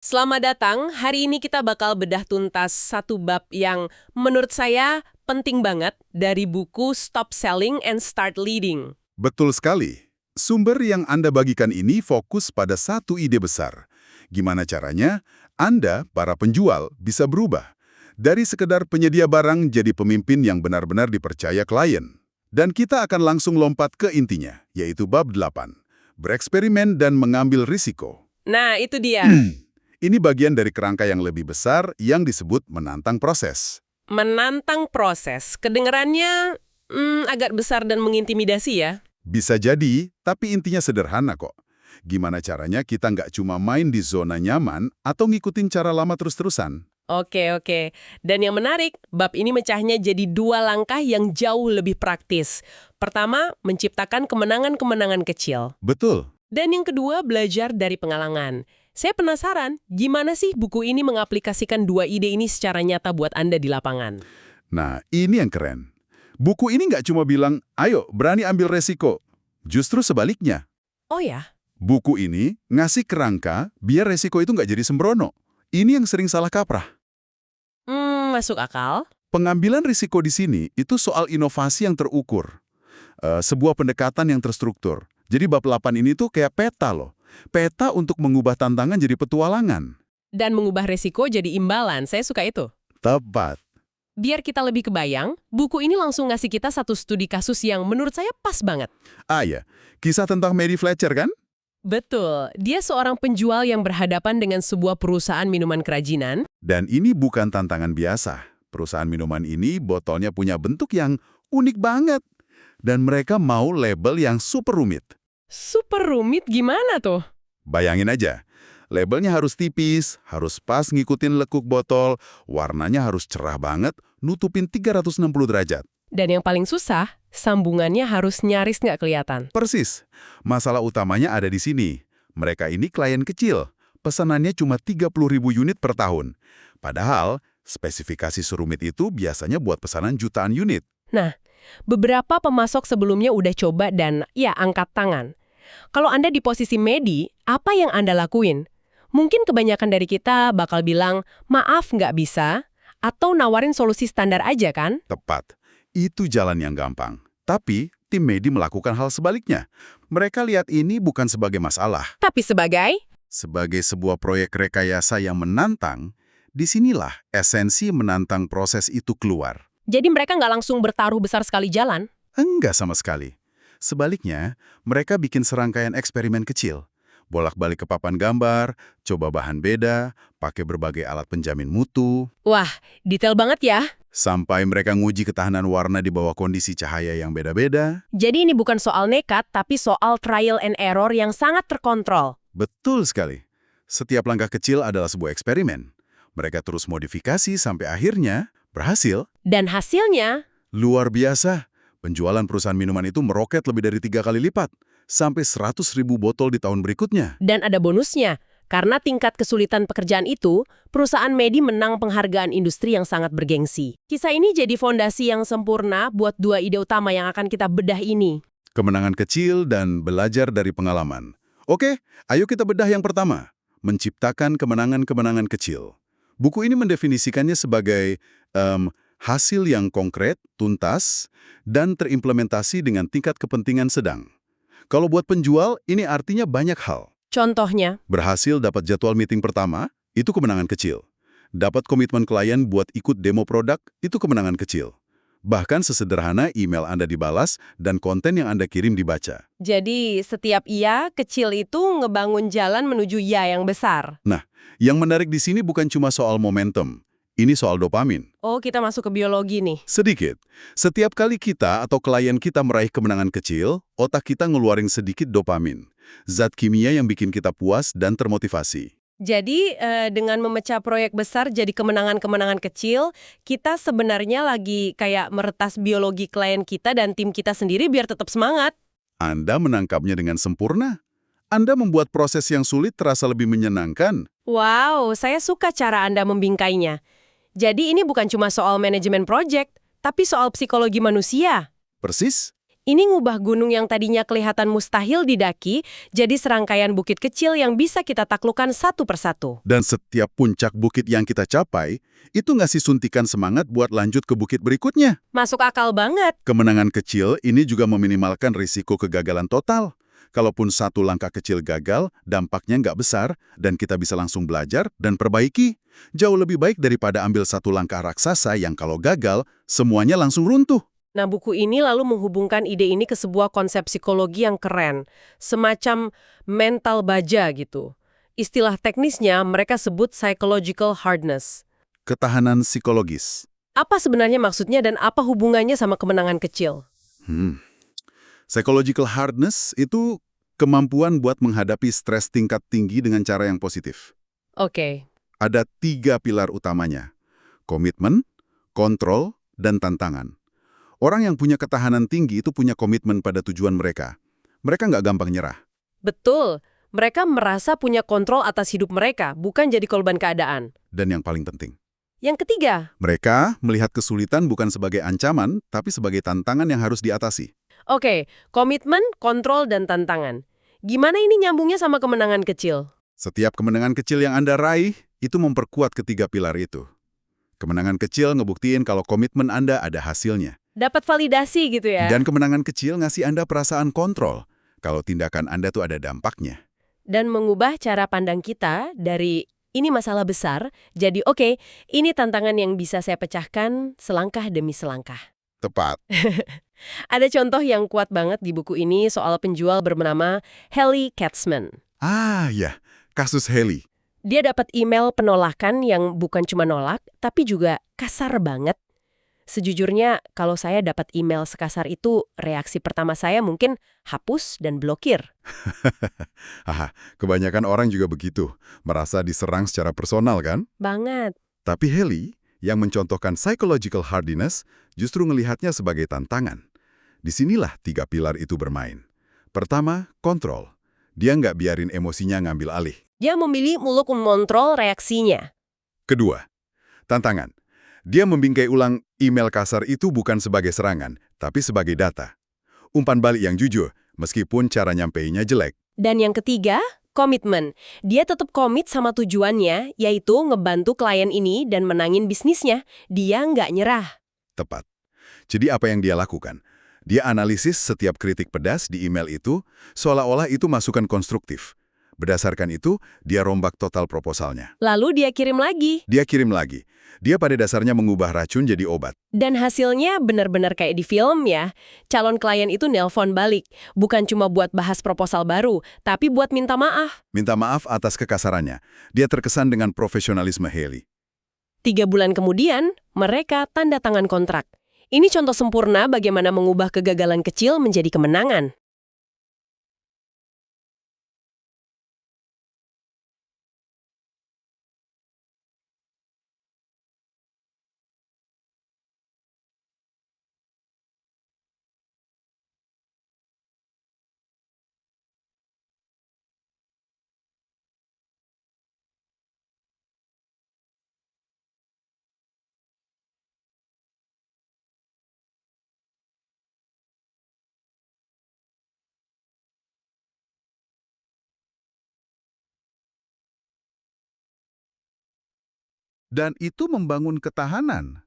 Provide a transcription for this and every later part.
Selamat datang, hari ini kita bakal bedah tuntas satu bab yang menurut saya penting banget dari buku Stop Selling and Start Leading. Betul sekali. Sumber yang Anda bagikan ini fokus pada satu ide besar. Gimana caranya Anda, para penjual, bisa berubah dari sekedar penyedia barang jadi pemimpin yang benar-benar dipercaya klien. Dan kita akan langsung lompat ke intinya, yaitu bab 8. Bereksperimen dan mengambil risiko. Nah, itu dia. Ini bagian dari kerangka yang lebih besar yang disebut menantang proses. Menantang proses. Kedengerannya agak besar dan mengintimidasi ya. Bisa jadi, tapi intinya sederhana kok. Gimana caranya kita nggak cuma main di zona nyaman atau ngikutin cara lama terus-terusan? Oke. Dan yang menarik, bab ini mecahnya jadi dua langkah yang jauh lebih praktis. Pertama, menciptakan kemenangan-kemenangan kecil. Betul. Dan yang kedua, belajar dari pengalaman. Saya penasaran, gimana sih buku ini mengaplikasikan dua ide ini secara nyata buat Anda di lapangan? Nah, ini yang keren. Buku ini nggak cuma bilang, ayo berani ambil resiko. Justru sebaliknya. Oh ya? Buku ini ngasih kerangka biar resiko itu nggak jadi sembrono. Ini yang sering salah kaprah. Masuk akal. Pengambilan risiko di sini itu soal inovasi yang terukur. Sebuah pendekatan yang terstruktur. Jadi bab 8 ini tuh kayak peta loh. Peta untuk mengubah tantangan jadi petualangan. Dan mengubah resiko jadi imbalan, saya suka itu. Tepat. Biar kita lebih kebayang, buku ini langsung ngasih kita satu studi kasus yang menurut saya pas banget. Ah ya, kisah tentang Mary Fletcher kan? Betul, dia seorang penjual yang berhadapan dengan sebuah perusahaan minuman kerajinan. Dan ini bukan tantangan biasa. Perusahaan minuman ini botolnya punya bentuk yang unik banget. Dan mereka mau label yang super rumit. Super rumit gimana tuh? Bayangin aja, labelnya harus tipis, harus pas ngikutin lekuk botol, warnanya harus cerah banget, nutupin 360 derajat. Dan yang paling susah, sambungannya harus nyaris nggak kelihatan. Persis. Masalah utamanya ada di sini. Mereka ini klien kecil. Pesanannya cuma 30.000 unit per tahun. Padahal, spesifikasi serumit itu biasanya buat pesanan jutaan unit. Nah, beberapa pemasok sebelumnya udah coba dan ya angkat tangan. Kalau Anda di posisi Medi, apa yang Anda lakuin? Mungkin kebanyakan dari kita bakal bilang, maaf nggak bisa, atau nawarin solusi standar aja kan? Tepat. Itu jalan yang gampang. Tapi, tim Medi melakukan hal sebaliknya. Mereka lihat ini bukan sebagai masalah. Tapi sebagai? Sebagai sebuah proyek rekayasa yang menantang, disinilah esensi menantang proses itu keluar. Jadi mereka nggak langsung bertaruh besar sekali jalan? Enggak sama sekali. Sebaliknya, mereka bikin serangkaian eksperimen kecil. Bolak-balik ke papan gambar, coba bahan beda, pakai berbagai alat penjamin mutu. Wah, detail banget ya. Sampai mereka nguji ketahanan warna di bawah kondisi cahaya yang beda-beda. Jadi ini bukan soal nekat, tapi soal trial and error yang sangat terkontrol. Betul sekali. Setiap langkah kecil adalah sebuah eksperimen. Mereka terus modifikasi sampai akhirnya berhasil. Dan hasilnya? Luar biasa. Penjualan perusahaan minuman itu meroket lebih dari 3 kali lipat. Sampai 100.000 botol di tahun berikutnya. Dan ada bonusnya. Karena tingkat kesulitan pekerjaan itu, perusahaan Medi menang penghargaan industri yang sangat bergengsi. Kisah ini jadi fondasi yang sempurna buat dua ide utama yang akan kita bedah ini. Kemenangan kecil dan belajar dari pengalaman. Oke, ayo kita bedah yang pertama. Menciptakan kemenangan-kemenangan kecil. Buku ini mendefinisikannya sebagai hasil yang konkret, tuntas, dan terimplementasi dengan tingkat kepentingan sedang. Kalau buat penjual, ini artinya banyak hal. Contohnya? Berhasil dapat jadwal meeting pertama, itu kemenangan kecil. Dapat komitmen klien buat ikut demo produk, itu kemenangan kecil. Bahkan sesederhana email Anda dibalas dan konten yang Anda kirim dibaca. Jadi setiap iya kecil itu ngebangun jalan menuju ya yang besar. Nah, yang menarik di sini bukan cuma soal momentum. Ini soal dopamin. Oh, kita masuk ke biologi nih. Sedikit. Setiap kali kita atau klien kita meraih kemenangan kecil, otak kita ngeluarin sedikit dopamin. Zat kimia yang bikin kita puas dan termotivasi. Jadi, dengan memecah proyek besar jadi kemenangan-kemenangan kecil, kita sebenarnya lagi kayak meretas biologi klien kita dan tim kita sendiri biar tetap semangat. Anda menangkapnya dengan sempurna. Anda membuat proses yang sulit terasa lebih menyenangkan. Wow, saya suka cara Anda membingkainya. Jadi ini bukan cuma soal manajemen proyek, tapi soal psikologi manusia. Persis? Ini ngubah gunung yang tadinya kelihatan mustahil didaki, jadi serangkaian bukit kecil yang bisa kita taklukkan satu persatu. Dan setiap puncak bukit yang kita capai, itu ngasih suntikan semangat buat lanjut ke bukit berikutnya. Masuk akal banget. Kemenangan kecil ini juga meminimalkan risiko kegagalan total. Kalaupun satu langkah kecil gagal, dampaknya nggak besar, dan kita bisa langsung belajar dan perbaiki. Jauh lebih baik daripada ambil satu langkah raksasa yang kalau gagal, semuanya langsung runtuh. Nah, buku ini lalu menghubungkan ide ini ke sebuah konsep psikologi yang keren, semacam mental baja gitu. Istilah teknisnya mereka sebut psychological hardness. Ketahanan psikologis. Apa sebenarnya maksudnya dan apa hubungannya sama kemenangan kecil? Psychological hardness itu kemampuan buat menghadapi stres tingkat tinggi dengan cara yang positif. Oke. Ada 3 pilar utamanya: komitmen, kontrol, dan tantangan. Orang yang punya ketahanan tinggi itu punya komitmen pada tujuan mereka. Mereka nggak gampang nyerah. Betul. Mereka merasa punya kontrol atas hidup mereka, bukan jadi korban keadaan. Dan yang paling penting, Yang ketiga, mereka melihat kesulitan bukan sebagai ancaman, tapi sebagai tantangan yang harus diatasi. oke, komitmen, kontrol, dan tantangan. Gimana ini nyambungnya sama kemenangan kecil? Setiap kemenangan kecil yang Anda raih, itu memperkuat ketiga pilar itu. Kemenangan kecil ngebuktiin kalau komitmen Anda ada hasilnya. Dapat validasi gitu ya? Dan kemenangan kecil ngasih Anda perasaan kontrol, kalau tindakan Anda tuh ada dampaknya. Dan mengubah cara pandang kita dari ini masalah besar, jadi oke, ini tantangan yang bisa saya pecahkan selangkah demi selangkah. Tepat. Ada contoh yang kuat banget di buku ini soal penjual bernama Haley Katzman. Ya, kasus Haley. Dia dapat email penolakan yang bukan cuma nolak, tapi juga kasar banget. Sejujurnya, kalau saya dapat email sekasar itu, reaksi pertama saya mungkin hapus dan blokir. Kebanyakan orang juga begitu, merasa diserang secara personal kan? Banget. Tapi Haley, yang mencontohkan psychological hardiness, justru melihatnya sebagai tantangan. Disinilah 3 pilar itu bermain. Pertama, kontrol. Dia nggak biarin emosinya ngambil alih. Dia memilih muluk mengontrol reaksinya. Kedua, tantangan. Dia membingkai ulang email kasar itu bukan sebagai serangan, tapi sebagai data. Umpan balik yang jujur, meskipun cara nyampeinnya jelek. Dan yang ketiga, komitmen. Dia tetap komit sama tujuannya, yaitu ngebantu klien ini dan menangin bisnisnya. Dia nggak nyerah. Tepat. Jadi apa yang dia lakukan? Dia analisis setiap kritik pedas di email itu, seolah-olah itu masukan konstruktif. Berdasarkan itu, dia rombak total proposalnya. Lalu dia kirim lagi. Dia pada dasarnya mengubah racun jadi obat. Dan hasilnya benar-benar kayak di film ya. Calon klien itu nelpon balik. Bukan cuma buat bahas proposal baru, tapi buat minta maaf. Minta maaf atas kekasarannya. Dia terkesan dengan profesionalisme Haley. 3 bulan kemudian, mereka tanda tangan kontrak. Ini contoh sempurna bagaimana mengubah kegagalan kecil menjadi kemenangan. Dan itu membangun ketahanan.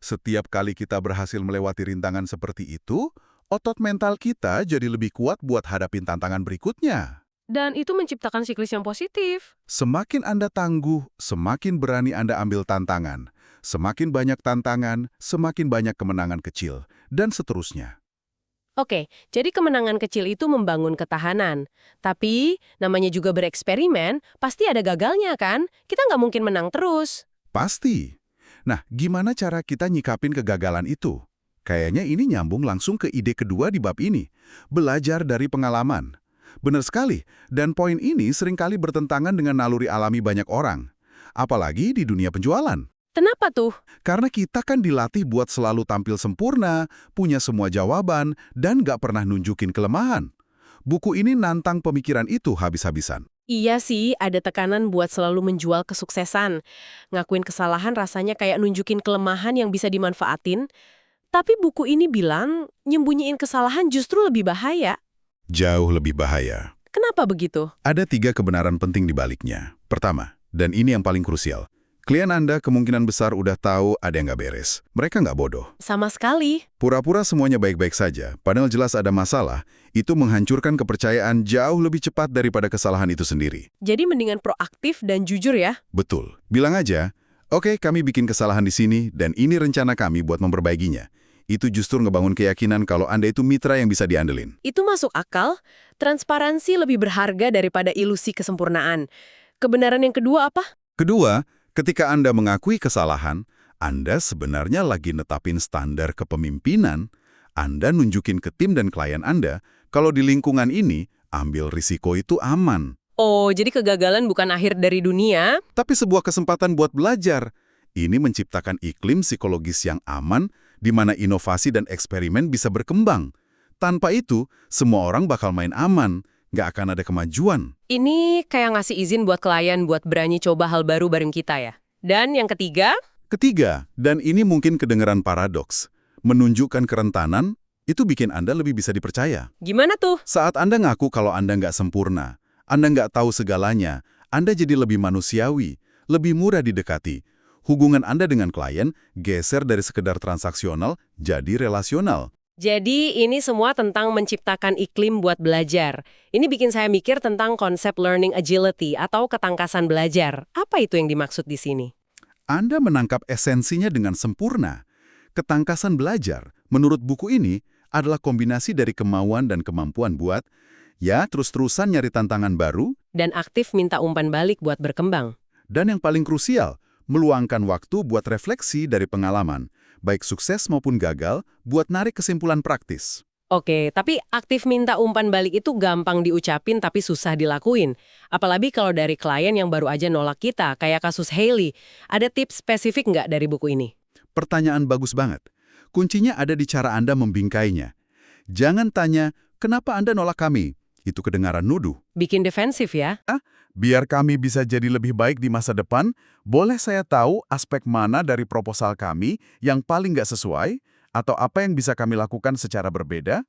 Setiap kali kita berhasil melewati rintangan seperti itu, otot mental kita jadi lebih kuat buat hadapin tantangan berikutnya. Dan itu menciptakan siklus yang positif. Semakin Anda tangguh, semakin berani Anda ambil tantangan. Semakin banyak tantangan, semakin banyak kemenangan kecil, dan seterusnya. Oke, jadi kemenangan kecil itu membangun ketahanan. Tapi, namanya juga bereksperimen, pasti ada gagalnya kan? Kita nggak mungkin menang terus. Pasti. Nah, gimana cara kita nyikapin kegagalan itu? Kayaknya ini nyambung langsung ke ide kedua di bab ini. Belajar dari pengalaman. Benar sekali, dan poin ini seringkali bertentangan dengan naluri alami banyak orang. Apalagi di dunia penjualan. Kenapa tuh? Karena kita kan dilatih buat selalu tampil sempurna, punya semua jawaban, dan nggak pernah nunjukin kelemahan. Buku ini nantang pemikiran itu habis-habisan. Iya sih, ada tekanan buat selalu menjual kesuksesan. Ngakuin kesalahan rasanya kayak nunjukin kelemahan yang bisa dimanfaatin. Tapi buku ini bilang nyembunyiin kesalahan justru lebih bahaya. Jauh lebih bahaya. Kenapa begitu? Ada 3 kebenaran penting di baliknya. Pertama, dan ini yang paling krusial, klien Anda kemungkinan besar udah tahu ada yang nggak beres. Mereka nggak bodoh. Sama sekali. Pura-pura semuanya baik-baik saja, padahal jelas ada masalah, itu menghancurkan kepercayaan jauh lebih cepat daripada kesalahan itu sendiri. Jadi mendingan proaktif dan jujur ya. Betul. Bilang aja, oke, kami bikin kesalahan di sini, dan ini rencana kami buat memperbaikinya. Itu justru ngebangun keyakinan kalau Anda itu mitra yang bisa diandelin. Itu masuk akal. Transparansi lebih berharga daripada ilusi kesempurnaan. Kebenaran yang kedua apa? Kedua, ketika Anda mengakui kesalahan, Anda sebenarnya lagi netapin standar kepemimpinan. Anda nunjukin ke tim dan klien Anda kalau di lingkungan ini, ambil risiko itu aman. Oh, jadi kegagalan bukan akhir dari dunia? Tapi sebuah kesempatan buat belajar. Ini menciptakan iklim psikologis yang aman, di mana inovasi dan eksperimen bisa berkembang. Tanpa itu, semua orang bakal main aman, nggak akan ada kemajuan. Ini kayak ngasih izin buat klien buat berani coba hal baru bareng kita ya. Dan yang ketiga? Ketiga, dan ini mungkin kedengeran paradoks, menunjukkan kerentanan, itu bikin Anda lebih bisa dipercaya. Gimana tuh? Saat Anda ngaku kalau Anda nggak sempurna, Anda nggak tahu segalanya, Anda jadi lebih manusiawi, lebih mudah didekati. Hubungan Anda dengan klien geser dari sekedar transaksional jadi relasional. Jadi ini semua tentang menciptakan iklim buat belajar. Ini bikin saya mikir tentang konsep learning agility atau ketangkasan belajar. Apa itu yang dimaksud di sini? Anda menangkap esensinya dengan sempurna. Ketangkasan belajar, menurut buku ini, adalah kombinasi dari kemauan dan kemampuan buat, ya terus-terusan nyari tantangan baru, Dan aktif minta umpan balik buat berkembang. dan yang paling krusial, meluangkan waktu buat refleksi dari pengalaman, baik sukses maupun gagal, buat narik kesimpulan praktis. Oke, tapi aktif minta umpan balik itu gampang diucapin tapi susah dilakuin. Apalagi kalau dari klien yang baru aja nolak kita, kayak kasus Hailey. Ada tips spesifik nggak dari buku ini? Pertanyaan bagus banget. Kuncinya ada di cara Anda membingkainya. Jangan tanya, kenapa Anda nolak kami? Itu kedengaran nuduh. Bikin defensif ya? Biar kami bisa jadi lebih baik di masa depan, boleh saya tahu aspek mana dari proposal kami yang paling nggak sesuai, atau apa yang bisa kami lakukan secara berbeda?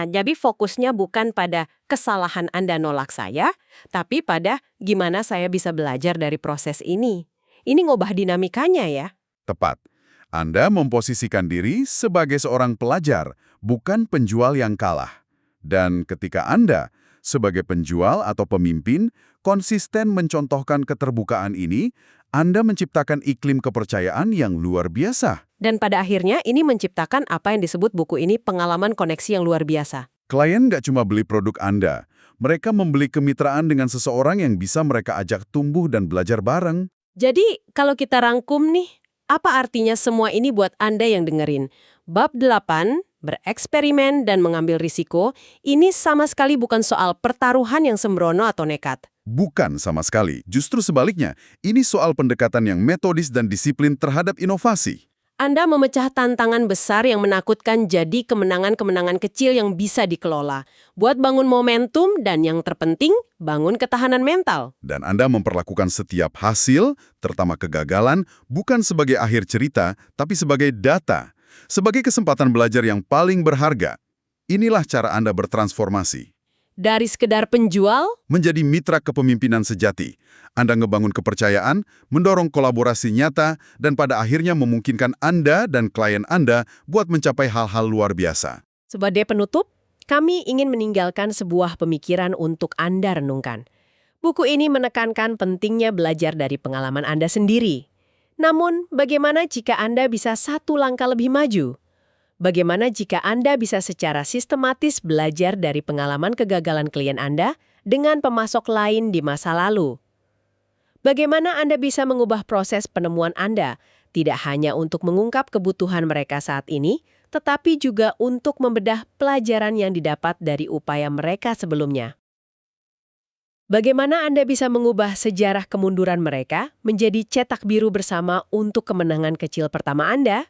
Jadi fokusnya bukan pada kesalahan Anda nolak saya, tapi pada gimana saya bisa belajar dari proses ini. Ini ngubah dinamikanya ya. Tepat. Anda memposisikan diri sebagai seorang pelajar, bukan penjual yang kalah. Dan ketika Anda, sebagai penjual atau pemimpin, konsisten mencontohkan keterbukaan ini, Anda menciptakan iklim kepercayaan yang luar biasa. Dan pada akhirnya ini menciptakan apa yang disebut buku ini pengalaman koneksi yang luar biasa. Klien nggak cuma beli produk Anda, mereka membeli kemitraan dengan seseorang yang bisa mereka ajak tumbuh dan belajar bareng. Jadi kalau kita rangkum nih, apa artinya semua ini buat Anda yang dengerin? Bab 8, bereksperimen dan mengambil risiko, ini sama sekali bukan soal pertaruhan yang sembrono atau nekat. Bukan sama sekali. Justru sebaliknya, ini soal pendekatan yang metodis dan disiplin terhadap inovasi. Anda memecah tantangan besar yang menakutkan jadi kemenangan-kemenangan kecil yang bisa dikelola. Buat bangun momentum dan yang terpenting, bangun ketahanan mental. Dan Anda memperlakukan setiap hasil, terutama kegagalan, bukan sebagai akhir cerita, tapi sebagai data. Sebagai kesempatan belajar yang paling berharga. Inilah cara Anda bertransformasi. Dari sekedar penjual, Menjadi mitra kepemimpinan sejati. Anda ngebangun kepercayaan, mendorong kolaborasi nyata, dan pada akhirnya memungkinkan Anda dan klien Anda buat mencapai hal-hal luar biasa. sebagai penutup, kami ingin meninggalkan sebuah pemikiran untuk Anda renungkan. Buku ini menekankan pentingnya belajar dari pengalaman Anda sendiri. Namun, bagaimana jika Anda bisa satu langkah lebih maju? Bagaimana jika Anda bisa secara sistematis belajar dari pengalaman kegagalan klien Anda dengan pemasok lain di masa lalu? Bagaimana Anda bisa mengubah proses penemuan Anda, tidak hanya untuk mengungkap kebutuhan mereka saat ini, tetapi juga untuk membedah pelajaran yang didapat dari upaya mereka sebelumnya? Bagaimana Anda bisa mengubah sejarah kemunduran mereka menjadi cetak biru bersama untuk kemenangan kecil pertama Anda?